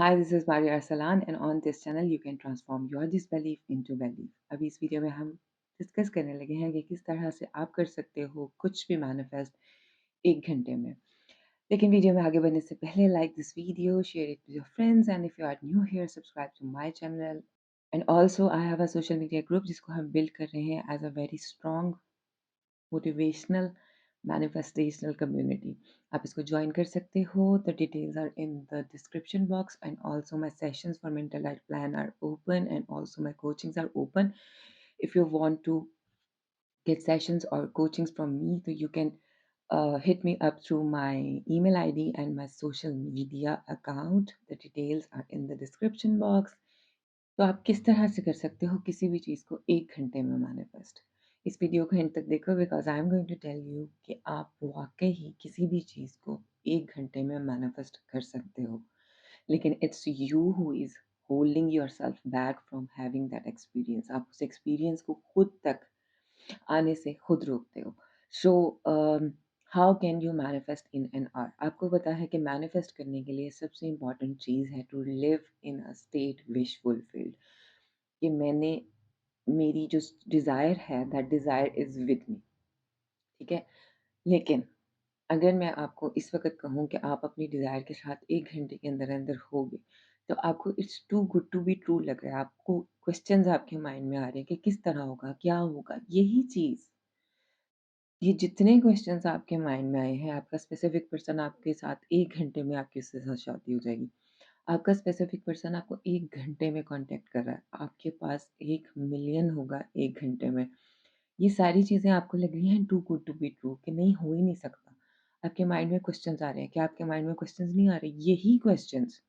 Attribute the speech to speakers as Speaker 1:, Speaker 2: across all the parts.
Speaker 1: Hi, this is Maria Arsalan, and on this channel you can transform your disbelief into belief. अभी इस video में हम discuss करने लगे हैं कि किस तरह से आप कर सकते हो कुछ भी मैनिफेस्ट 1 घंटे में। लेकिन वीडियो में आगे बढ़ने से पहले like this video, share it with your friends and if you are new here subscribe to my channel and also I have a social media group जिसको हम बिल्ड कर रहे हैं as a very strong motivational manifestational community. आप इसको join कर सकते हो. The details are in the description box and also my sessions for mental life plan are open and also my coachings are open. If you want to get sessions or coachings from me, so you can hit me up through my email ID and my social media account. The details are in the description box. तो आप किस तरह से कर सकते हो किसी भी चीज़ को 1 घंटे में मैनिफेस्ट। इस वीडियो को एंड तक देखो because I am going to tell you कि आप वाक़ई ही किसी भी चीज़ को 1 घंटे में मैनिफेस्ट कर सकते हो। लेकिन it's you who is holding yourself back from having that experience. आप उस एक्सपीरियंस को खुद तक आने से खुद रोकते हो। So how can you manifest in an our? आपको पता है कि मैनिफेस्ट करने के लिए सबसे इम्पोर्टेंट चीज़ है to live in a state wish fulfilled. कि मैंने मेरी जो डिज़ायर है that desire is with me, ठीक है? लेकिन अगर मैं आपको इस वक़्त कहूँ कि आप अपनी डिज़ायर के साथ 1 घंटे के अंदर-अंदर होगे, तो आपको it's too good to be true लग रहा है। आपको क्वेश्चन्स आपके माइंड में आ रहे हैं कि किस तरह होगा, क्या होगा? यही चीज़, ये जितने क्वेश्चन्स आपके माइंड में आए हैं, आपका स्पेसिफिक पर्सन आपके साथ 1 घंटे में आपके उसके साथ शादी हो जाएगी। आपका स्पेसिफिक पर्सन आपको 1 घंटे में कॉन्टैक्ट कर रहा है। आपके पास 1 मिलियन होगा 1 घंटे में। ये सारी चीज़ें आपको लग रही हैं too good to be true कि नहीं हो ही नहीं सकता। आपके माइंड में क्वेश्चन्स आ रहे हैं। क्या आपके माइंड में क्वेश्चन्स नहीं आ रहे? यही क्वेश्चन्स,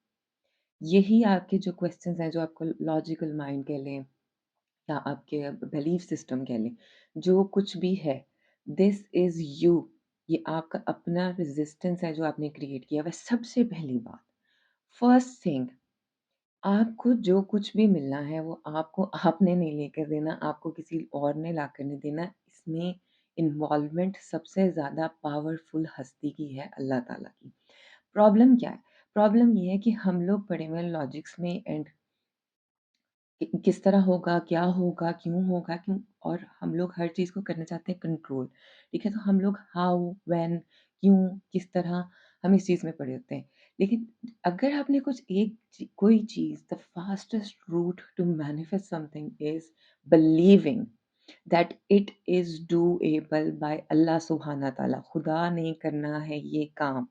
Speaker 1: यही आपके जो क्वेश्चन्स हैं जो आपको लॉजिकल माइंड कह लें या आपके बिलीफ सिस्टम कह लें, जो कुछ भी है, दिस इज़ यू। ये आपका अपना रेज़िस्टेंस है जो आपने क्रिएट किया हुआ है। सबसे पहली बात, फर्स्ट थिंग, आपको जो कुछ भी मिलना है वो आपको आपने नहीं लेकर देना, आपको किसी और ने लाकर नहीं देना। इसमें इन्वॉल्वमेंट सबसे ज़्यादा पावरफुल हस्ती की है, अल्लाह ताला की। प्रॉब्लम क्या है? प्रॉब्लम ये है कि हम लोग पड़े हुए हैं लॉजिक्स में एंड किस तरह होगा, क्या होगा, क्यों होगा, क्यों, और हम लोग हर चीज़ को करना चाहते हैं कंट्रोल, ठीक है? तो हम लोग हाउ, व्हेन, क्यों, किस तरह, हम इस चीज़ में पड़े होते हैं। लेकिन अगर आपने कुछ एक कोई चीज़, the fastest route to manifest something is believing that it is doable by अल्लाह सुब्हाना ताला। खुदा ने करना है ये काम,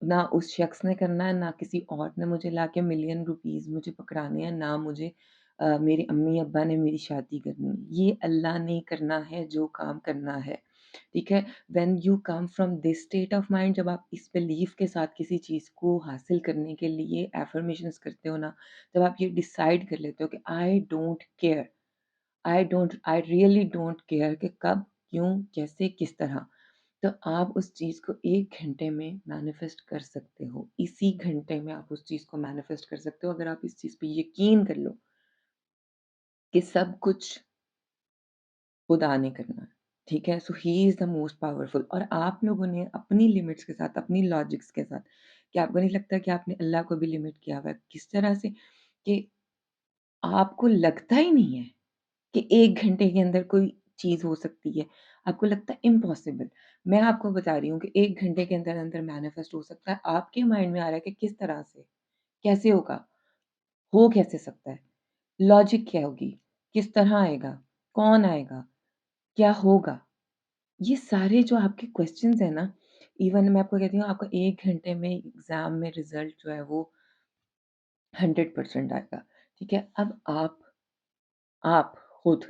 Speaker 1: ना उस शख्स ने करना है, ना किसी और ने मुझे लाके मिलियन रुपीज़ मुझे पकड़ाने हैं, ना मुझे मेरे अम्मी-अब्बा ने मेरी शादी करनी है। ये अल्लाह ने करना है जो काम करना है, ठीक है? When you come from this state of mind, जब आप इस बिलीफ के साथ किसी चीज़ को हासिल करने के लिए अफ़र्मेशंस करते हो ना, तब आप ये डिसाइड कर लेते हो कि आई रियली डोंट केयर कि कब, क्यों, कैसे, किस तरह। तो आप उस चीज़ को 1 घंटे में मैनिफेस्ट कर सकते हो। इसी घंटे में आप उस चीज़ को मैनिफेस्ट कर सकते हो अगर आप इस चीज़ पे यकीन कर लो कि सब कुछ खुदा ने करना है, ठीक है? So he is the most powerful. और आप लोगों ने अपनी लिमिट्स के साथ, अपनी लॉजिक्स के साथ, क्या आपको नहीं लगता कि आपने अल्लाह को भी लिमिट किया हुआ है? किस तरह से कि आपको लगता ही नहीं है कि 1 घंटे के अंदर कोई चीज़ हो सकती है। आपको लगता है इम्पॉसिबल। मैं आपको बता रही हूँ कि 1 घंटे के अंदर-अंदर मैनिफेस्ट हो सकता है। आपके माइंड में आ रहा है कि किस तरह से? कैसे होगा? हो कैसे सकता है? लॉजिक क्या होगी? किस तरह आएगा? कौन आएगा? क्या होगा? ये सारे जो आपके क्वेश्चन्स हैं ना, इवन मैं आपको कहती हूँ आपका 1 घंटे में एग्ज़ाम में रिज़ल्ट जो है वो 100% आएगा। ठीक है? अब आप खुद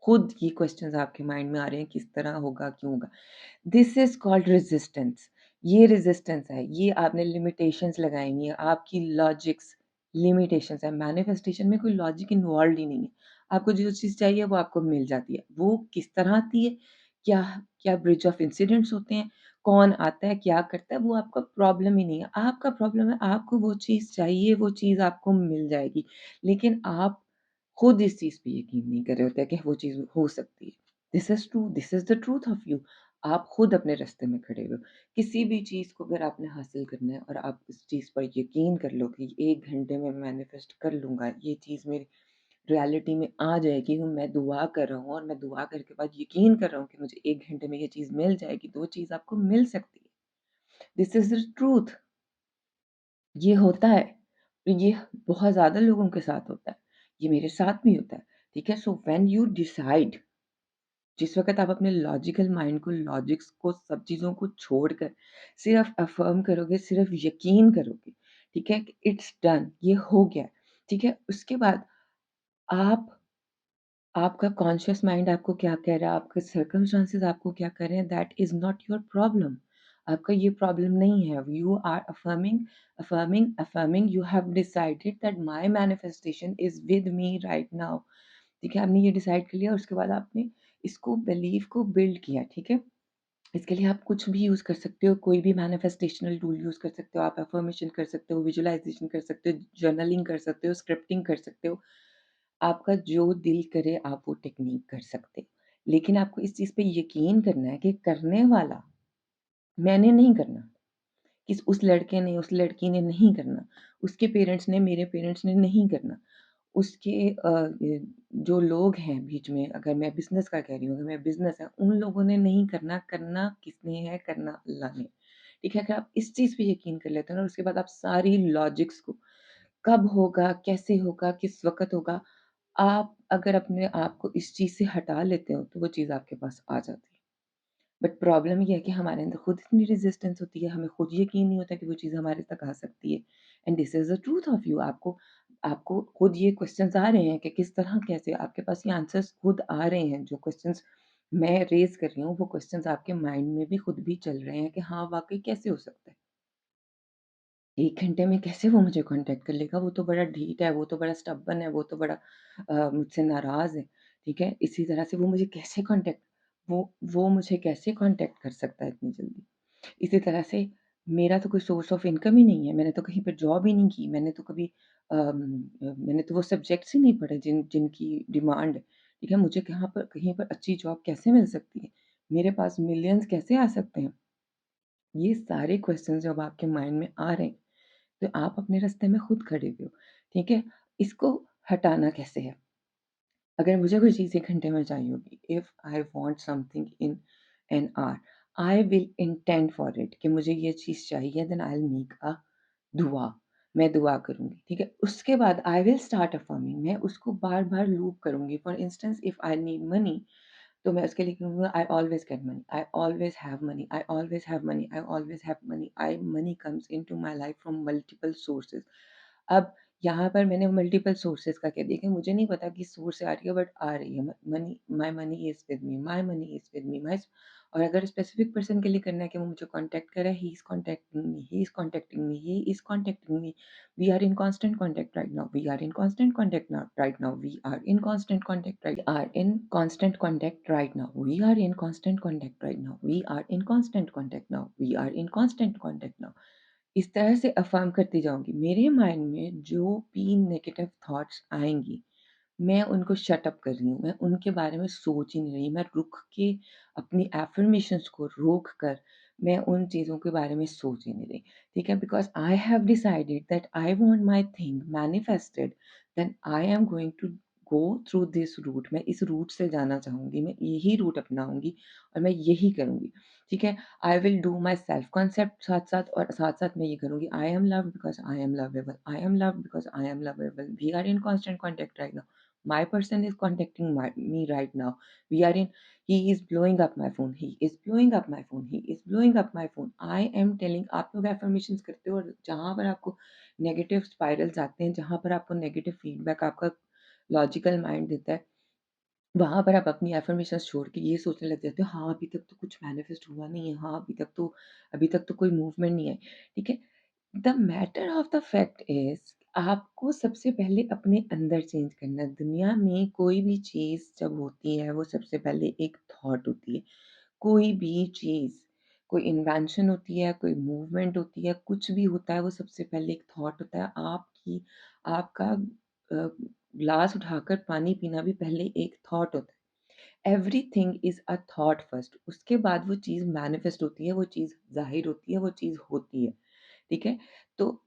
Speaker 1: खुद ये क्वेश्चन्स आपके माइंड में आ रहे हैं, किस तरह होगा, क्यों होगा? This is called resistance. ये रेज़िस्टेंस है, ये आपने लिमिटेशंस लगाई हुई हैं, आपकी लॉजिक्स लिमिटेशंस है। मैनिफेस्टेशन में कोई लॉजिक इन्वॉल्वड ही नहीं है। आपको जो चीज़ चाहिए वो आपको मिल जाती है। वो किस तरह आती है, क्या क्या ब्रिज ऑफ इंसिडेंट्स होते हैं, कौन आता है, क्या करता है, वो आपका प्रॉब्लम ही नहीं है। आपका प्रॉब्लम है आपको वो चीज़ चाहिए, वो चीज़ आपको मिल जाएगी। लेकिन आप खुद इस चीज़ पे यकीन नहीं कर रहे होते कि वो चीज़ हो सकती है। This is true, this is the truth of you. आप खुद अपने रास्ते में खड़े हुए हो। किसी भी चीज़ को अगर आपने हासिल करना है और आप इस चीज़ पर यकीन कर लो कि 1 घंटे में मैनिफेस्ट कर लूँगा, ये चीज़ मेरी रियलिटी में आ जाएगी, मैं दुआ कर रहा हूँ और मैं दुआ करने के बाद यकीन कर रहा हूँ कि मुझे 1 घंटे में ये चीज़ मिल जाएगी, तो वो चीज़ आपको मिल सकती है। This is the truth. ये होता है। ये बहुत ज़्यादा लोगों के साथ होता है। ये मेरे साथ भी होता है। ठीक है? सो व्हेन यू डिसाइड, जिस वक़्त आप अपने लॉजिकल माइंड को, लॉजिक्स को, सब चीज़ों को छोड़कर सिर्फ़ अफ़र्म करोगे, सिर्फ़ यकीन करोगे, ठीक है? कि इट्स डन, ये हो गया, ठीक है? उसके बाद आप आपका कॉन्शियस माइंड आपको क्या कह रहा है, आपके सर्कमस्टेंसेस आपको क्या कर रहे हैं, that is not your problem. आपका ये प्रॉब्लम नहीं है। You are affirming, affirming, affirming, you have decided that my manifestation is with me right now. ठीक है? आपने ये डिसाइड कर लिया, उसके बाद आपने इसको बिलीफ को बिल्ड किया, ठीक है? इसके लिए आप कुछ भी यूज़ कर सकते हो, कोई भी मैनिफेस्टेशनल टूल यूज़ कर सकते हो, आप अफ़र्मेशन कर सकते हो, विजुअलाइज़ेशन कर सकते हो, जर्नलिंग कर सकते हो, स्क्रिप्टिंग कर सकते हो। आपका जो दिल करे आप वो टेक्नीक कर सकते हो। लेकिन आपको इस चीज़ पे यकीन करना है कि करने वाला मैंने नहीं करना, किस उस लड़के ने, उस लड़की ने नहीं करना, उसके पेरेंट्स ने, मेरे पेरेंट्स ने नहीं करना। उसके जो लोग हैं बीच में, अगर मैं बिज़नेस का कह रही हूँ, अगर मैं बिज़नेस है, उन लोगों ने नहीं करना, करना किसने है? करना अल्लाह ने। ठीक है? अगर आप इस चीज़ पे यकीन कर लेते हो ना, उसके बाद आप सारी लॉजिक्स को, कब होगा, कैसे होगा, किस वक़्त होगा, आप अगर अपने आप को इस चीज़ से हटा लेते हो, तो वो चीज़ आपके पास आ जाती है। बट प्रॉब्लम ये है कि हमारे अंदर खुद इतनी रेज़िस्टेंस होती है, हमें खुद यकीन नहीं होता कि वो चीज़ हमारे तक आ सकती है। And this is the truth of you. आपको आपको खुद ये क्वेश्चन्स आ रहे हैं कि किस तरह, कैसे आपके पास ये आंसर्स खुद आ रहे हैं। जो क्वेश्चन्स मैं रेज़ कर रही हूँ, वो क्वेश्चन्स आपके माइंड में भी खुद भी चल रहे हैं कि हाँ, वाक़ई कैसे हो सकता है? 1 घंटे में कैसे वो मुझे कॉन्टैक्ट कर लेगा? वो तो बड़ा ढीठ है, वो तो बड़ा स्टबर्न है, वो तो बड़ा मुझसे नाराज़ है, ठीक है? इसी तरह से वो मुझे कैसे कॉन्टैक्ट कर सकता है इतनी जल्दी? इसी तरह से मेरा तो कोई सोर्स ऑफ इनकम ही नहीं है, मैंने तो कहीं पे जॉब ही नहीं की, मैंने तो वो सब्जेक्ट्स ही नहीं पढ़े जिनकी डिमांड है, ठीक है? मुझे कहीं पर अच्छी जॉब कैसे मिल सकती है? मेरे पास मिलियंस कैसे आ सकते हैं? ये सारे क्वेश्चन्स जब आपके माइंड में आ रहे हैं, तो आप अपने रास्ते में खुद खड़े हुए हो, ठीक है? इसको हटाना कैसे है? अगर मुझे कोई चीज़ 1 घंटे में चाहिए होगी, if I want something in an hour, I will intend for it कि मुझे ये चीज़ चाहिए, then I will make a दुआ, मैं दुआ करूँगी, ठीक है? उसके बाद आई विल स्टार्ट अफ़र्मिंग, मैं उसको बार-बार लूप करूँगी। For instance if I need money, तो मैं उसके लिए कहूँगा I always get money, I always have money, I always have money, I always have money, I money comes into my life from multiple sources. अब यहाँ पर मैंने multiple sources का कह दिया कि मुझे नहीं पता किस सोर्स से आ रही है, बट आ रही है। म money my money is with me, my money is with me, my और अगर स्पेसिफिक पर्सन के लिए करना है कि वो मुझे कॉन्टैक्ट करे, he is contacting me, he is contacting me, he is contacting me. We are in constant contact right now, we are in constant contact now right now, we are in constant contact right are in constant contact right now, we are in constant contact right now, we are in constant contact now, we are in constant contact now. इस तरह से अफ़र्म करती जाऊँगी। मेरे mind में जो भी negative thoughts आएँगी, मैं उनको शट अप कर रही हूँ, मैं उनके बारे में सोच ही नहीं रही। मैं रुक के अपनी अफ़र्मेशंस को रोक कर मैं उन चीज़ों के बारे में सोच ही नहीं रही, ठीक है? Because I have decided that I want my thing manifested, then I am going to go through this route. मैं इस रूट से जाना चाहूँगी, मैं यही रूट अपनाऊँगी और मैं यही करूँगी, ठीक है? I will do my self concept साथ-साथ, और साथ-साथ मैं ये करूँगी, I am loved because I am lovable, I am loved because I am lovable, we are in constant contact right now. My person is contacting me right now. We are in. He is blowing up my phone. He is blowing up my phone. He is blowing up my phone. I am telling. आप लोग affirmations करते हो और जहाँ पर आपको negative spirals आते हैं, जहाँ पर आपको नेगेटिव फीडबैक आपका लॉजिकल माइंड देता है, वहाँ पर आप अपनी अफ़र्मेशंस छोड़ के ये सोचने लग जाते हो, हाँ, अभी तक तो कुछ मैनिफेस्ट हुआ नहीं है, हाँ, अभी तक तो कोई मूवमेंट नहीं है, ठीक है? The matter of the fact is, आपको सबसे पहले अपने अंदर चेंज करना है। दुनिया में कोई भी चीज़ जब होती है, वो सबसे पहले एक थॉट होती है। कोई भी चीज़, कोई इन्वेंशन होती है, कोई मूवमेंट होती है, कुछ भी होता है, वो सबसे पहले एक थॉट होता है। आपका ग्लास उठाकर पानी पीना भी पहले एक थॉट होता है। Everything is a thought first, उसके बाद वो चीज़ मैनिफेस्ट होती है, वो चीज़ ज़ाहिर होती है, वो चीज़ होती है, ठीक है? तो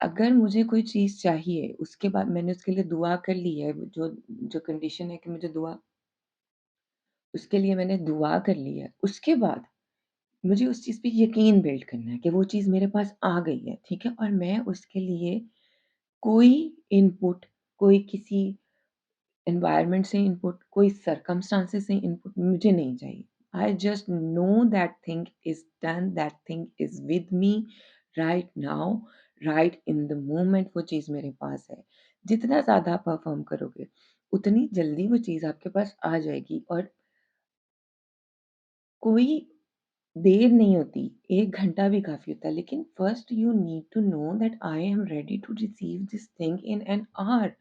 Speaker 1: अगर मुझे कोई चीज़ चाहिए, उसके बाद मैंने उसके लिए दुआ कर ली है, जो जो कंडीशन है कि मुझे दुआ उसके लिए मैंने दुआ कर ली है, उसके बाद मुझे उस चीज़ पे यकीन बिल्ड करना है कि वो चीज़ मेरे पास आ गई है, ठीक है? और मैं उसके लिए कोई इनपुट, कोई किसी एनवायरनमेंट से इनपुट, कोई सर्कमस्टेंसेस से इनपुट मुझे नहीं चाहिए। I just know that thing is done, that thing is with me right now, right in the moment वो चीज़ मेरे पास है। जितना ज़्यादा आप परफ़ॉर्म करोगे, उतनी जल्दी वो चीज़ आपके पास आ जाएगी और कोई देर नहीं होती, 1 घंटा भी काफ़ी होता है, लेकिन first you need to know that I am ready to receive this thing in an hour.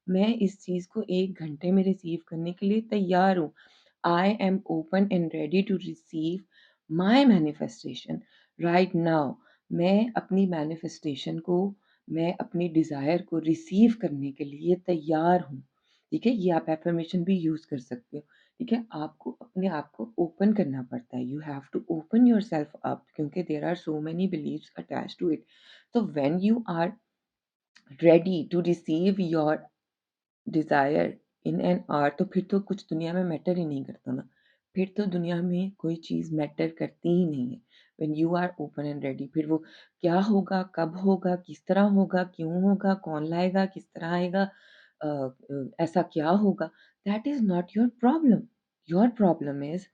Speaker 1: मैं इस चीज़ को 1 घंटे में रिसीव करने के लिए तैयार हूँ। I am open and ready to receive my manifestation right now. मैं अपनी मैनिफेस्टेशन को, मैं अपनी डिज़ायर को रिसीव करने के लिए तैयार हूँ। ठीक है? ये आप अफ़र्मेशन भी यूज़ कर सकते हो। ठीक है? आपको अपने आप को ओपन करना पड़ता है। You have to open yourself up क्योंकि there are so many believes attached to it. So when you are ready to receive your desire in an hour तो फिर तो कुछ दुनिया में मैटर ही नहीं करता ना। फिर तो दुनिया में कोई चीज़ मैटर करती ही नहीं है। When you are open and ready फिर वो क्या होगा, कब होगा, किस तरह होगा, क्यों होगा, कौन लाएगा, किस तरह आएगा, ऐसा क्या होगा, that is not your problem. Your problem is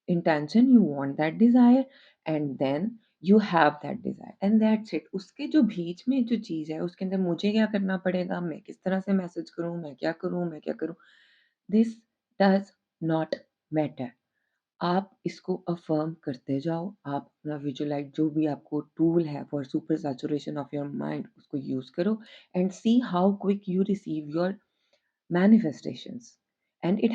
Speaker 1: intention, you want that desire and then you have that desire and that's it। उसके जो बीच में जो चीज़ है उसके अंदर मुझे क्या करना पड़ेगा, मैं किस तरह से मैसेज करूँ, मैं क्या करूँ, मैं क्या करूँ, दिस डज़ नॉट मैटर। आप इसको अफ़र्म करते जाओ, आप अपना विजुअलाइज़ जो भी आपको टूल है for super saturation of your mind उसको यूज़ करो and see how quick you receive your manifestations and it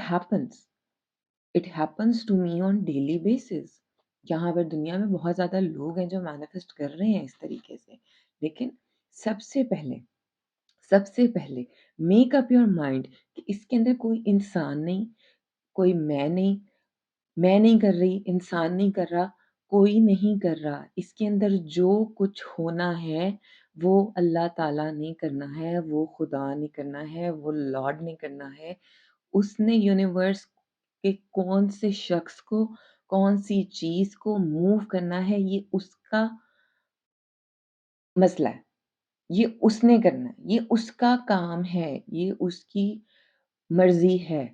Speaker 1: happens to me on daily basis। यहाँ पर दुनिया में बहुत ज़्यादा लोग हैं जो मैनिफेस्ट कर रहे हैं इस तरीके से। लेकिन सबसे पहले सबसे पहले मेक अप योर माइंड कि इसके अंदर कोई इंसान नहीं, कोई मैं नहीं कर रही, इंसान नहीं कर रहा, कोई नहीं कर रहा। इसके अंदर जो कुछ होना है, वो अल्लाह ताला ने करना है, वो खुदा ने करना है, वो लॉर्ड ने करना है। उसने यूनिवर्स के कौन से शख्स को, कौन-सी चीज़ को मूव करना है, ये उसका मसला है। ये उसने करना है, ये उसका काम है, ये उसकी मर्ज़ी है।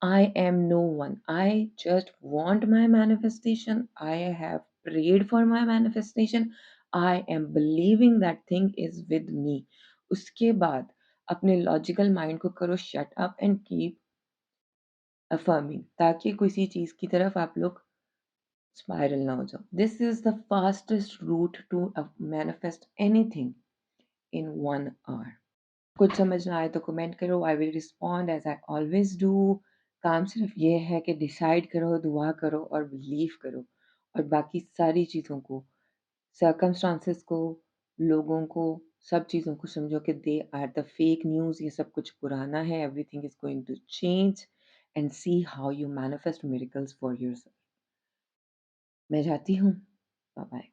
Speaker 1: I am no one. I just want my manifestation. I have prayed for my manifestation. I am believing that thing is with me. उसके बाद अपने लॉजिकल माइंड को करो shut up and keep affirming ताकि किसी चीज़ की तरफ आप लोग स्पाइरल ना हो जाओ। This is the fastest route to manifest anything in 1 hour. कुछ समझ ना आए तो कमेंट करो, I will respond as I always do. काम सिर्फ़ ये है कि डिसाइड करो, दुआ करो और बिलीव करो और बाकी सारी चीज़ों को, सर्कमस्टांसेस को, लोगों को, सब चीज़ों को समझो कि they are the fake news, ये सब कुछ पुराना है, everything is going to change and see how you manifest miracles for yourself. मैं जाती हूँ। Bye bye.